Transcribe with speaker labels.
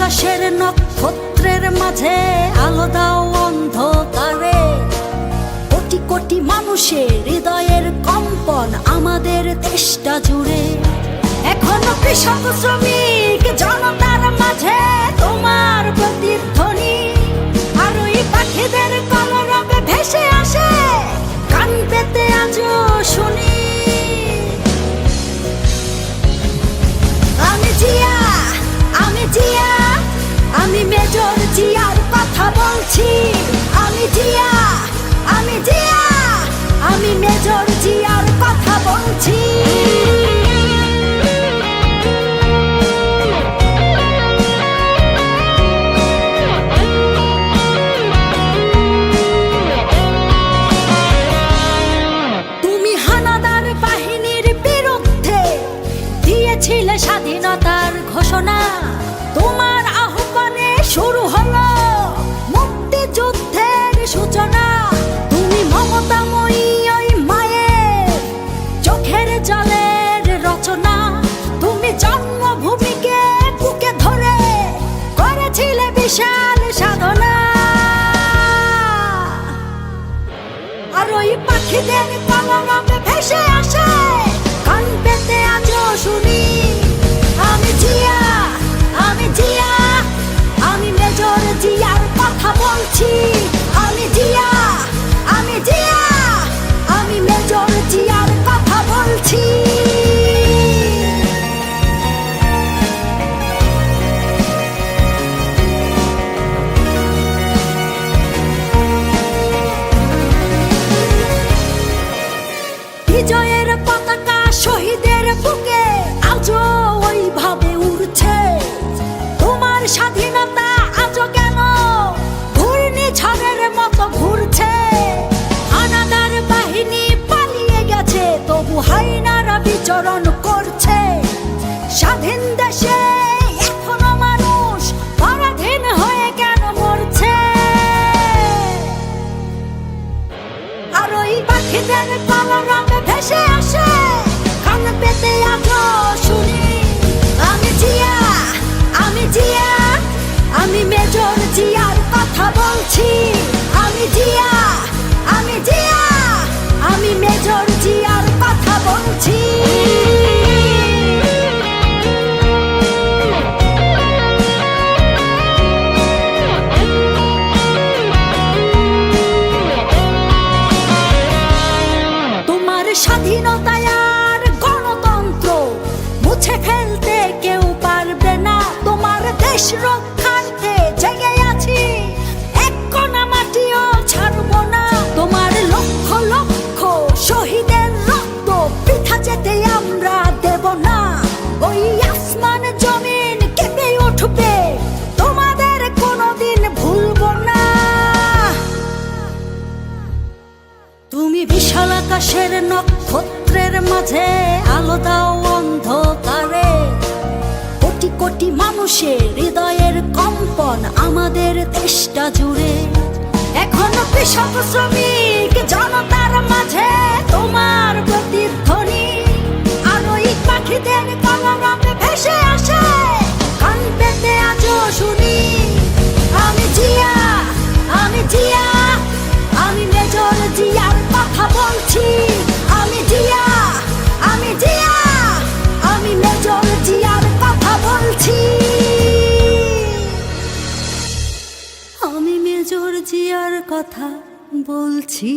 Speaker 1: আকাশের নক্ষত্রের মাঝে আলো দাও অন্ধকারে। কোটি কোটি মানুষের হৃদয়ের কম্পন আমাদের দেশটা জুড়ে। এখনো কৃষক শ্রমিক জনতার মাঝে তোমার প্রতিধ্বনি। আর ওই পাখিদের কলরবে ভেসে আসে কান পেতে আজও শুনি। আমি জিয়া, আমি জিয়া, আমি মেজর জিয়ার কথা বলছি। আমি জিয়া, আমি জিয়া, আমি মেজর জিয়ার কথা বলছি। তুমি হানাদার বাহিনীর বিরুদ্ধে দিয়েছিলে স্বাধীনতার ঘোষণা। তোমার আহ্বানে শুরু হলো মুক্তিযুদ্ধের সূচনা। তুমি মমতাময়ী ওই মায়ের চোখের জলের রচনা। তুমি জন্মভূমিকে বুকে ধরে করেছিলে বিশাল সাধনা। আর ওই পাখিদের কলরবে ভেসে আসে কান পেতে আজও শুনি। আমি জিয়া, আমি জিয়া, আমি মেজর জিয়ার কথা বলছি। আমি জিয়া, আমি জিয়া, আমি মেজর জিয়ার কথা বলছি। বিজয়ের পতাকা শহীদের বুকে আজও ওইভাবে উড়ছে। তোমার স্বাধীনতা আজও কেন ঘূর্ণিঝড়ের মতো ঘুরছে। হানাদার বাহিনী পালিয়ে গেছে, তবু হাইনারা বিচরণ করছে। স্বাধীন দেশে এখনো মানুষ পরাধীন হয়ে কেন মরছে। আর ওই পাখিদের কলরবে ভেসে আসে কান পেতে আজও শুনি। আমি জিয়া, আমি জিয়া, আমি মেজর জিয়ার কথা বলছি। আমি জিয়া, আমি জিয়া, আমি মেজর জিয়ার কথা বলছি। তোমার স্বাধীনতায় আর গণতন্ত্র মুছে ফেলতে কেউ পারবে না। তোমার দেশ রক্ষার্থে জেগে আছি, এক কণা মাটিও ছাড়বো না। তোমার লক্ষ লক্ষ শহীদের রক্ত বৃথা যেতে আমরা দেব না। ওই আসমান জমিন কেঁপে উঠবে, তোমাদের কোনোদিন ভুলবো না। তুমি বিশাল আকাশের নক্ষত্রের মাঝে আলো দাও অন্ধকারে। কোটি কোটি মানুষের হৃদয়ের কম্পন আমাদের দেশটা জুড়ে। এখনো কৃষক শ্রমিক জনতার মাঝে তোমার প্রতিধ্বনি। আর ওই পাখিদের কলরবে ভেসে আসে কান পেতে আজও শুনি। আমি জিয়া, আমি জিয়া, আমি মেজর জিয়ার কথা বলছি। আমি জিয়া, আমি জিয়া, আমি মেজর জিয়ার কথা বলছি। আমি মেজর জিয়ার কথা বলছি।